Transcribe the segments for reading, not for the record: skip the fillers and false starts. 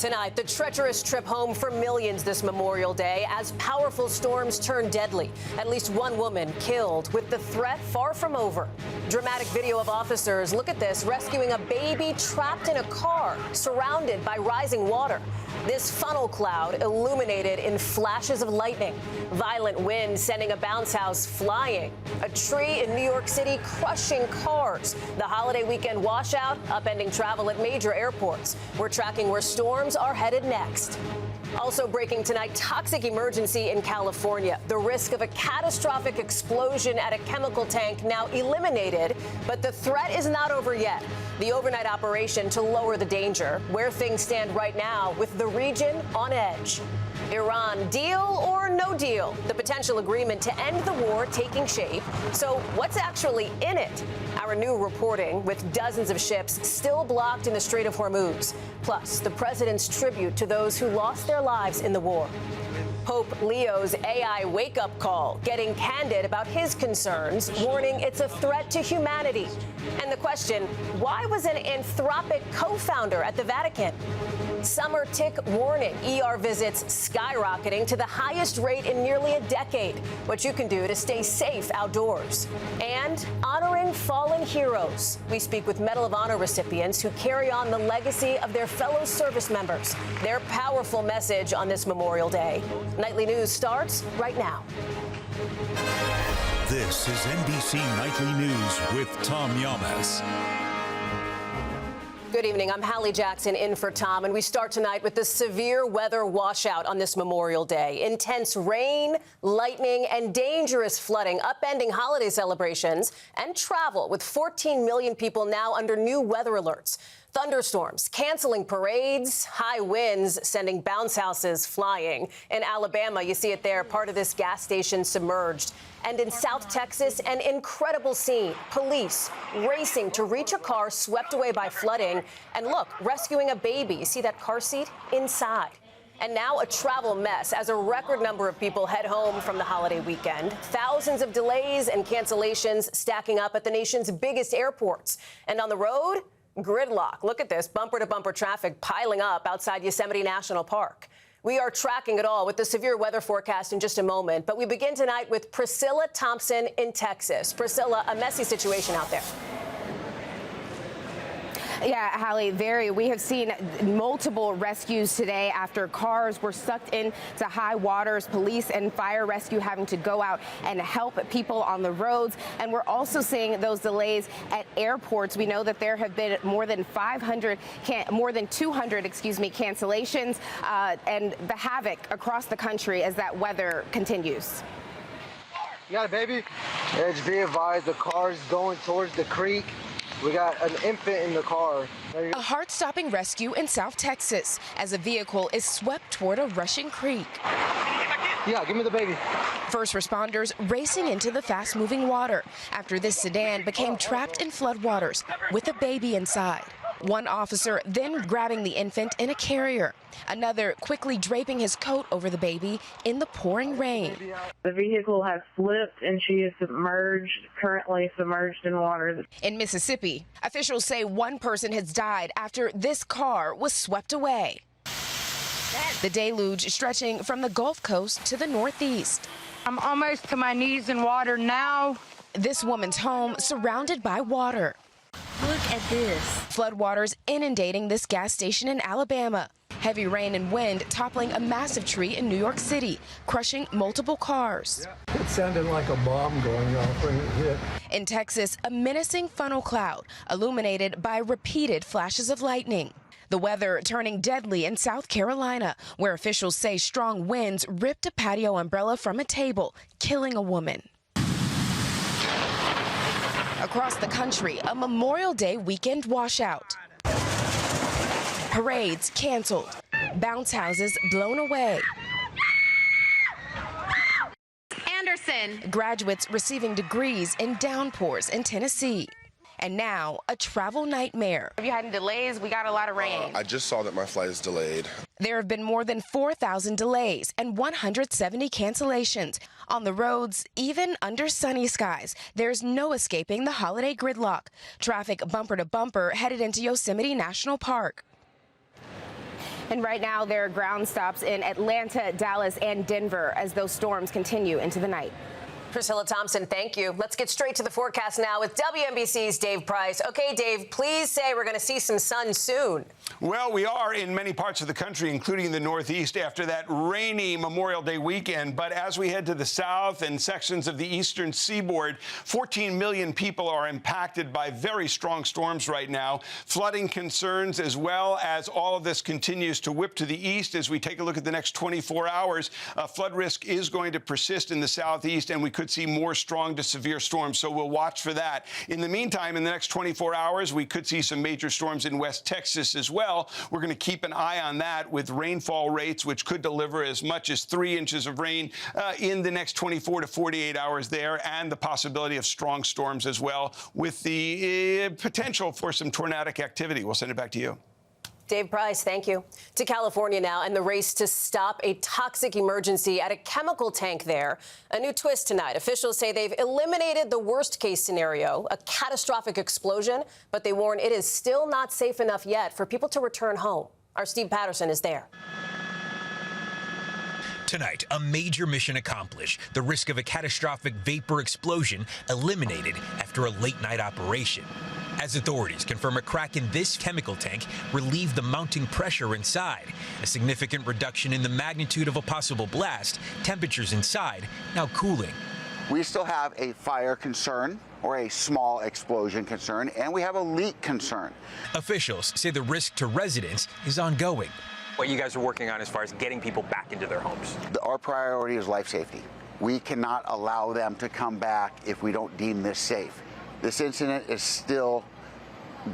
Tonight, the treacherous trip home for millions this Memorial Day as powerful storms turn deadly. At least one woman killed, with the threat far from over. Dramatic video of officers, look at this, rescuing a baby trapped in a car, surrounded by rising water. This funnel cloud illuminated in flashes of lightning. Violent wind sending a bounce house flying. A tree in New York City crushing cars. The holiday weekend washout upending travel at major airports. We're tracking where storms are headed next. Also breaking tonight, toxic emergency in California. The risk of a catastrophic explosion at a chemical tank now eliminated, but the threat is not over yet. The overnight operation to lower the danger, where things stand right now with the region on edge. Iran, deal or no deal? The potential agreement to end the war taking shape. So what's actually in it? Our new reporting with dozens of ships still blocked in the Strait of Hormuz. Plus, the president's tribute to those who lost their lives in the war. Pope Leo's AI wake-up call, getting candid about his concerns, warning it's a threat to humanity. And the question, why was an Anthropic co-founder at the Vatican? Summer tick warning, ER visits skyrocketing to the highest rate in nearly a decade. What you can do to stay safe outdoors. And honoring fallen heroes. We speak with Medal of Honor recipients who carry on the legacy of their fellow service members. Their powerful message on this Memorial Day. Nightly News starts right now. This is NBC Nightly News with Tom Yamas. Good evening. I'm Hallie Jackson in for Tom, and we start tonight with the severe weather washout on this Memorial Day. Intense rain, lightning, and dangerous flooding upending holiday celebrations and travel, with 14 million people now under new weather alerts. Thunderstorms canceling parades, high winds sending bounce houses flying. In Alabama, you see it there, part of this gas station submerged. And in South Texas, an incredible scene. Police racing to reach a car swept away by flooding. And look, rescuing a baby. You see that car seat? Inside. And now a travel mess as a record number of people head home from the holiday weekend. Thousands of delays and cancellations stacking up at the nation's biggest airports. And on the road, gridlock. Look at this, bumper-to-bumper traffic piling up outside Yosemite National Park. We are tracking it all with the severe weather forecast in just a moment, but we begin tonight with Priscilla Thompson in Texas. Priscilla, a messy situation out there. Yeah, Hallie, we have seen multiple rescues today after cars were sucked into high waters. Police and fire rescue having to go out and help people on the roads. And we're also seeing those delays at airports. We know that there have been more than 200, cancellations and the havoc across the country as that weather continues. You got a baby? Yeah, just be advised, the car's going towards the creek. We got an infant in the car. A heart-stopping rescue in South Texas as a vehicle is swept toward a rushing creek. Yeah, give me the baby. First responders racing into the fast-moving water after this sedan became trapped in floodwaters with a baby inside. One officer then grabbing the infant in a carrier. Another quickly draping his coat over the baby in the pouring rain. The vehicle has slipped and she is currently submerged in water. In Mississippi, officials say one person has died after this car was swept away. The deluge stretching from the Gulf Coast to the Northeast. I'm almost to my knees in water now. This woman's home surrounded by water. Look at this. Floodwaters inundating this gas station in Alabama. Heavy rain and wind toppling a massive tree in New York City, crushing multiple cars. It sounded like a bomb going off when it hit. In Texas, a menacing funnel cloud illuminated by repeated flashes of lightning. The weather turning deadly in South Carolina, where officials say strong winds ripped a patio umbrella from a table, killing a woman. Across the country, a Memorial Day weekend washout. Parades canceled. Bounce houses blown away. Anderson. Graduates receiving degrees in downpours in Tennessee. And now, a travel nightmare. Have you had any delays? We got a lot of rain. I just saw that my flight is delayed. There have been more than 4,000 delays and 170 cancellations. On the roads, even under sunny skies, there's no escaping the holiday gridlock. Traffic bumper to bumper headed into Yosemite National Park. And right now, there are ground stops in Atlanta, Dallas, and Denver as those storms continue into the night. Priscilla Thompson, thank you. Let's get straight to the forecast now with WNBC's Dave Price. Okay, Dave, please say we're going to see some sun soon. Well, we are in many parts of the country, including the Northeast, after that rainy Memorial Day weekend. But as we head to the south and sections of the eastern seaboard, 14 million people are impacted by very strong storms right now. Flooding concerns, as well as all of this continues to whip to the east. As we take a look at the next 24 hours, flood risk is going to persist in the southeast, and we could see more strong to severe storms. So we'll watch for that. In the meantime, in the next 24 hours, we could see some major storms in West Texas as well. We're going to keep an eye on that with rainfall rates, which could deliver as much as 3 inches of rain in the next 24 to 48 hours there, and the possibility of strong storms as well, with the potential for some tornadic activity. We'll send it back to you. Dave Price, thank you. To California now, and the race to stop a toxic emergency at a chemical tank there. A new twist tonight. Officials say they've eliminated the worst-case scenario, a catastrophic explosion, but they warn it is still not safe enough yet for people to return home. Our Steve Patterson is there. Tonight, a major mission accomplished. The risk of a catastrophic vapor explosion eliminated after a late-night operation. As authorities confirm a crack in this chemical tank relieved the mounting pressure inside. A significant reduction in the magnitude of a possible blast. Temperatures inside now cooling. We still have a fire concern or a small explosion concern, and we have a leak concern. Officials say the risk to residents is ongoing. What you guys are working on as far as getting people back into their homes? Our priority is life safety. We cannot allow them to come back if we don't deem this safe. This incident is still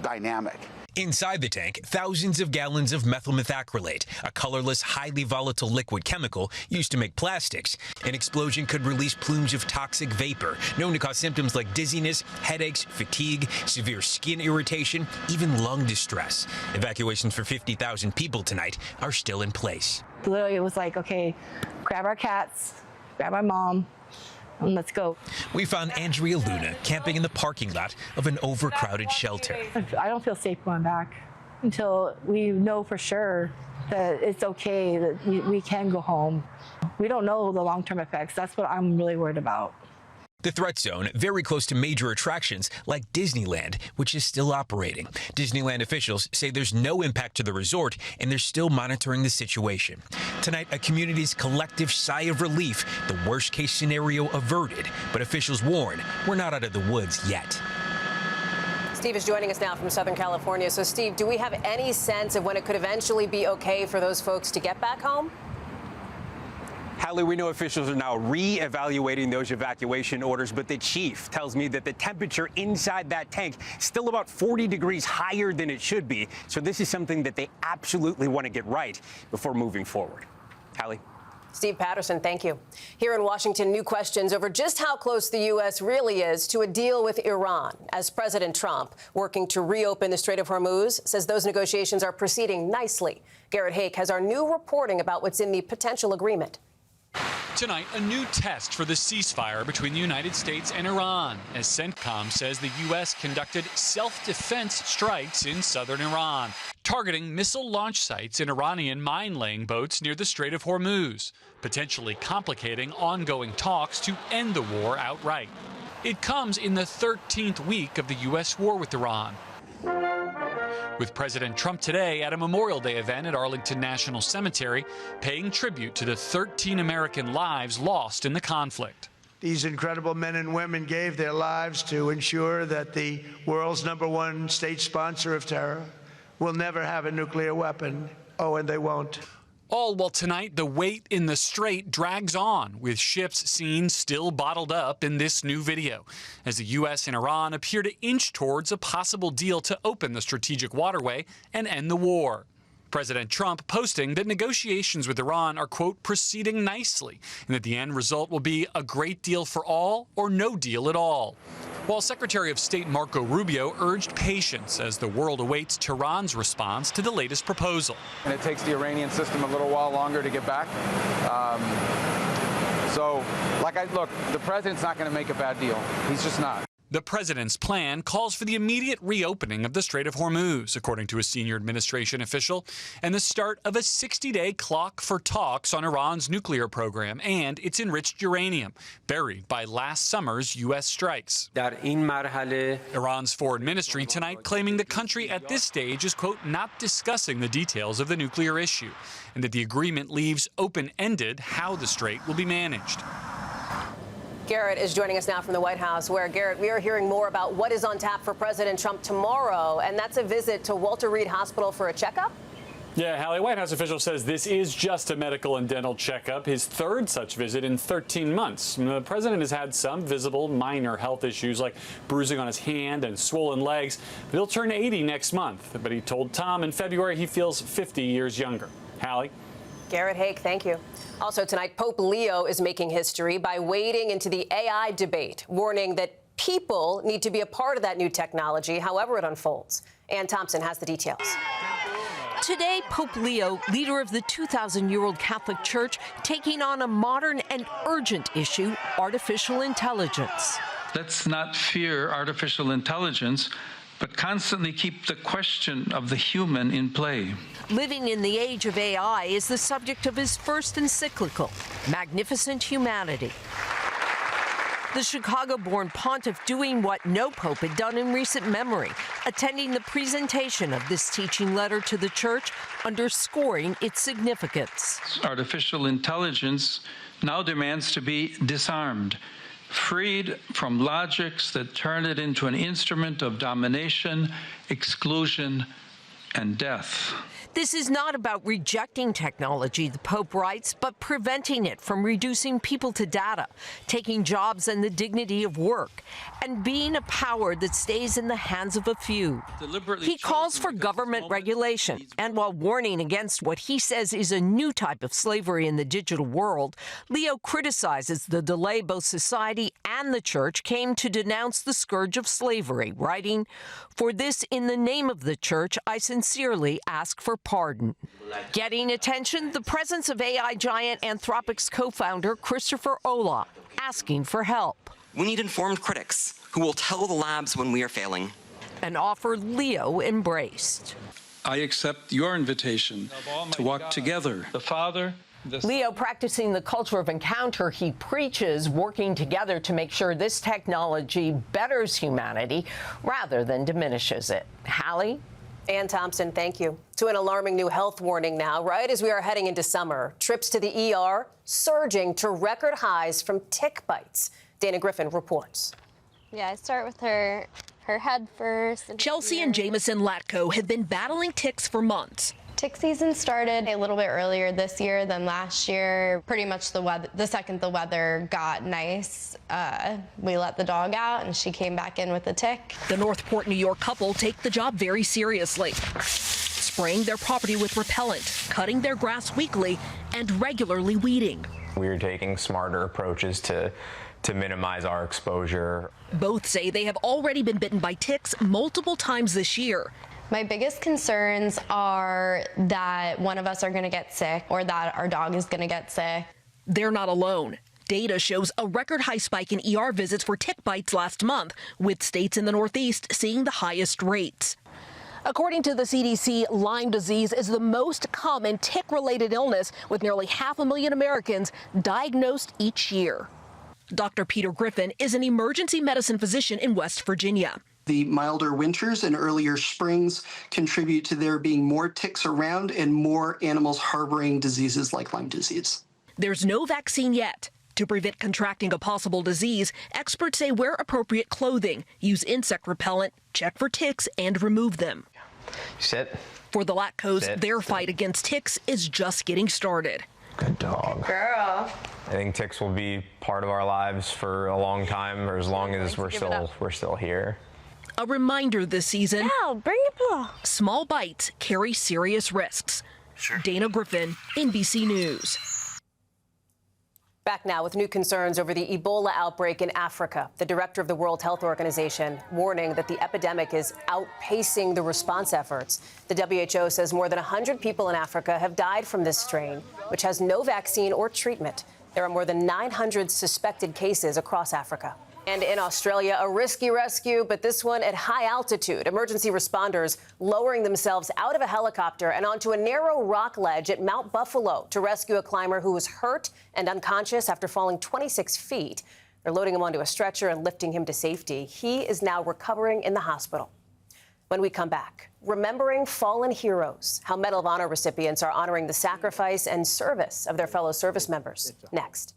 dynamic. Inside the tank, thousands of gallons of methyl methacrylate, a colorless, highly volatile liquid chemical used to make plastics. An explosion could release plumes of toxic vapor, known to cause symptoms like dizziness, headaches, fatigue, severe skin irritation, even lung distress. Evacuations for 50,000 people tonight are still in place. Literally, it was like, okay, grab our cats, grab my mom, and let's go. We found Andrea Luna camping in the parking lot of an overcrowded shelter. I don't feel safe going back until we know for sure that it's okay, that we can go home. We don't know the long-term effects. That's what I'm really worried about. The threat zone very close to major attractions like Disneyland, which is still operating. Disneyland officials say there's no impact to the resort, and they're still monitoring the situation. Tonight, a community's collective sigh of relief, the worst-case scenario averted, but officials warn we're not out of the woods yet. Steve is joining us now from Southern California. So, Steve, do we have any sense of when it could eventually be okay for those folks to get back home? Hallie, we know officials are now re-evaluating those evacuation orders, but the chief tells me that the temperature inside that tank is still about 40 degrees higher than it should be. So this is something that they absolutely want to get right before moving forward. Hallie? Steve Patterson, thank you. Here in Washington, new questions over just how close the U.S. really is to a deal with Iran, as President Trump, working to reopen the Strait of Hormuz, says those negotiations are proceeding nicely. Garrett Hake has our new reporting about what's in the potential agreement. Tonight, a new test for the ceasefire between the United States and Iran, as CENTCOM says the U.S. conducted self-defense strikes in southern Iran, targeting missile launch sites in Iranian mine-laying boats near the Strait of Hormuz, potentially complicating ongoing talks to end the war outright. It comes in the 13th week of the U.S. war with Iran, with President Trump today at a Memorial Day event at Arlington National Cemetery, paying tribute to the 13 American lives lost in the conflict. These incredible men and women gave their lives to ensure that the world's #1 state sponsor of terror will never have a nuclear weapon. Oh, and they won't. All while tonight the wait in the strait drags on, with ships seen still bottled up in this new video, as the U.S. and Iran appear to inch towards a possible deal to open the strategic waterway and end the war. President Trump posting that negotiations with Iran are, quote, proceeding nicely, and that the end result will be a great deal for all or no deal at all. While Secretary of State Marco Rubio urged patience as the world awaits Tehran's response to the latest proposal. And it takes the Iranian system a little while longer to get back. Look, the president's not going to make a bad deal. He's just not. The president's plan calls for the immediate reopening of the Strait of Hormuz, according to a senior administration official, and the start of a 60-day clock for talks on Iran's nuclear program and its enriched uranium, buried by last summer's U.S. strikes. Iran's foreign ministry tonight claiming the country at this stage is, quote, not discussing the details of the nuclear issue, and that the agreement leaves open-ended how the strait will be managed. Garrett is joining us now from the White House, where, Garrett, we are hearing more about what is on tap for President Trump tomorrow, and that's a visit to Walter Reed Hospital for a checkup? Yeah, Hallie, White House official says this is just a medical and dental checkup, his third such visit in 13 months. The president has had some visible minor health issues like bruising on his hand and swollen legs. He'll turn 80 next month, but he told Tom in February he feels 50 years younger. Hallie? Garrett Haake, thank you. Also tonight, Pope Leo is making history by wading into the AI debate, warning that people need to be a part of that new technology, however it unfolds. Ann Thompson has the details. Today, Pope Leo, leader of the 2,000-year-old Catholic Church, taking on a modern and urgent issue, artificial intelligence. Let's not fear artificial intelligence, but constantly keep the question of the human in play. Living in the age of AI is the subject of his first encyclical, Magnificent Humanity. The Chicago-born pontiff doing what no pope had done in recent memory, attending the presentation of this teaching letter to the church, underscoring its significance. Artificial intelligence now demands to be disarmed, freed from logics that turn it into an instrument of domination, exclusion, and death. This is not about rejecting technology, the Pope writes, but preventing it from reducing people to data, taking jobs and the dignity of work, and being a power that stays in the hands of a few. He calls for government regulation, and while warning against what he says is a new type of slavery in the digital world, Leo criticizes the delay both society and the church came to denounce the scourge of slavery, writing, "For this, in the name of the church, I sincerely ask for pardon." Getting attention, the presence of AI giant Anthropic's co-founder Christopher Olah asking for help. We need informed critics who will tell the labs when we are failing. An offer Leo embraced. I accept your invitation to walk together, the Father, Leo practicing the culture of encounter he preaches, working together to make sure this technology betters humanity rather than diminishes it. Hallie? Ann Thompson, thank you. To an alarming new health warning now, right as we are heading into summer. Trips to the ER surging to record highs from tick bites. Dana Griffin reports. Yeah, I start with her head first. Chelsea and Jameson Latko have been battling ticks for months. Tick season started a little bit earlier this year than last year. Pretty much the second the weather got nice, we let the dog out and she came back in with a tick. The Northport, New York couple take the job very seriously, spraying their property with repellent, cutting their grass weekly, and regularly weeding. We're taking smarter approaches to minimize our exposure. Both say they have already been bitten by ticks multiple times this year. My biggest concerns are that one of us are going to get sick or that our dog is going to get sick. They're not alone. Data shows a record high spike in ER visits for tick bites last month, with states in the Northeast seeing the highest rates. According to the CDC, Lyme disease is the most common tick-related illness, with nearly 500,000 Americans diagnosed each year. Dr. Peter Griffin is an emergency medicine physician in West Virginia. The milder winters and earlier springs contribute to there being more ticks around and more animals harboring diseases like Lyme disease. There's no vaccine yet. To prevent contracting a possible disease, experts say wear appropriate clothing, use insect repellent, check for ticks, and remove them. Sit. For the Latkos, their fight against ticks is just getting started. Good dog. Girl. I think ticks will be part of our lives for a long time, or as long as we're still here. A reminder this season, bring it along. Small bites carry serious risks. Sure. Dana Griffin, NBC News. Back now with new concerns over the Ebola outbreak in Africa. The director of the World Health Organization warning that the epidemic is outpacing the response efforts. The WHO says more than 100 people in Africa have died from this strain, which has no vaccine or treatment. There are more than 900 suspected cases across Africa. And in Australia, a risky rescue, but this one at high altitude. Emergency responders lowering themselves out of a helicopter and onto a narrow rock ledge at Mount Buffalo to rescue a climber who was hurt and unconscious after falling 26 feet. They're loading him onto a stretcher and lifting him to safety. He is now recovering in the hospital. When we come back, remembering fallen heroes, how Medal of Honor recipients are honoring the sacrifice and service of their fellow service members. Next.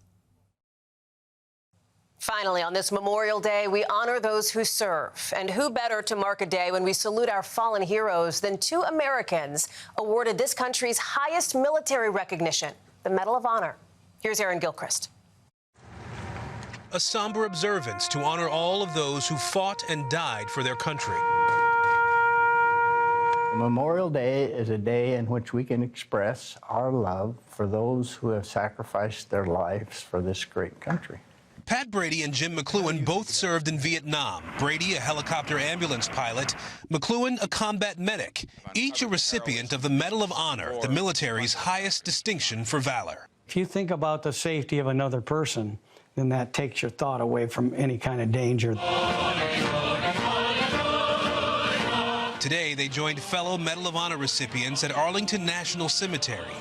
Finally, on this Memorial Day, we honor those who serve. And who better to mark a day when we salute our fallen heroes than two Americans awarded this country's highest military recognition, the Medal of Honor. Here's Aaron Gilchrist. A somber observance to honor all of those who fought and died for their country. Memorial Day is a day in which we can express our love for those who have sacrificed their lives for this great country. Pat Brady and Jim McLuhan both served in Vietnam. Brady, a helicopter ambulance pilot, McLuhan, a combat medic, each a recipient of the Medal of Honor, the military's highest distinction for valor. If you think about the safety of another person, then that takes your thought away from any kind of danger. Today, they joined fellow Medal of Honor recipients at Arlington National Cemetery,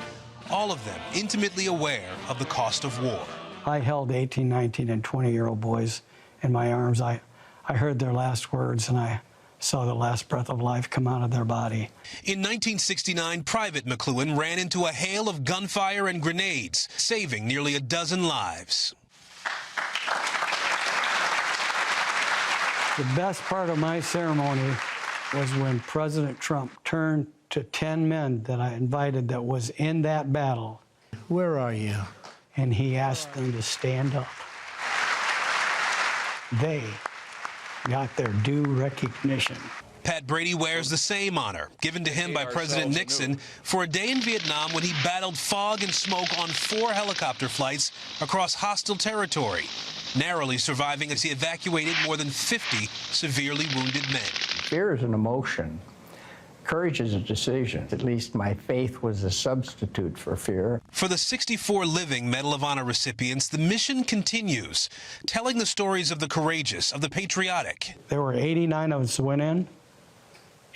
all of them intimately aware of the cost of war. I held 18, 19, and 20-year-old boys in my arms. I heard their last words, and I saw the last breath of life come out of their body. In 1969, Private McLuhan ran into a hail of gunfire and grenades, saving nearly a dozen lives. The best part of my ceremony was when President Trump turned to 10 men that I invited that was in that battle. Where are you? And he asked them to stand up. They got their due recognition. Pat Brady wears the same honor given to him by President Nixon for a day in Vietnam when he battled fog and smoke on 4 helicopter flights across hostile territory, narrowly surviving as he evacuated more than 50 severely wounded men. Fear is an emotion. Courage is a decision. At least my faith was a substitute for fear. For the 64 living Medal of Honor recipients, the mission continues, telling the stories of the courageous, of the patriotic. There were 89 of us who went in.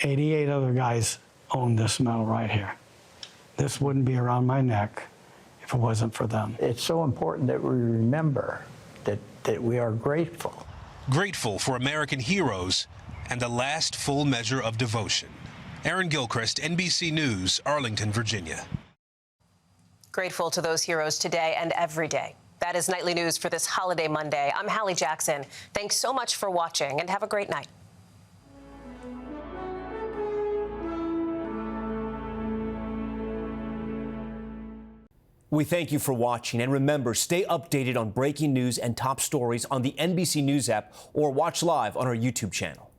88 other guys own this medal right here. This wouldn't be around my neck if it wasn't for them. It's so important that we remember that we are grateful. Grateful for American heroes and the last full measure of devotion. Aaron Gilchrist, NBC News, Arlington, Virginia. Grateful to those heroes today and every day. That is Nightly News for this holiday Monday. I'm Hallie Jackson. Thanks so much for watching and have a great night. We thank you for watching, and remember, stay updated on breaking news and top stories on the NBC News app or watch live on our YouTube channel.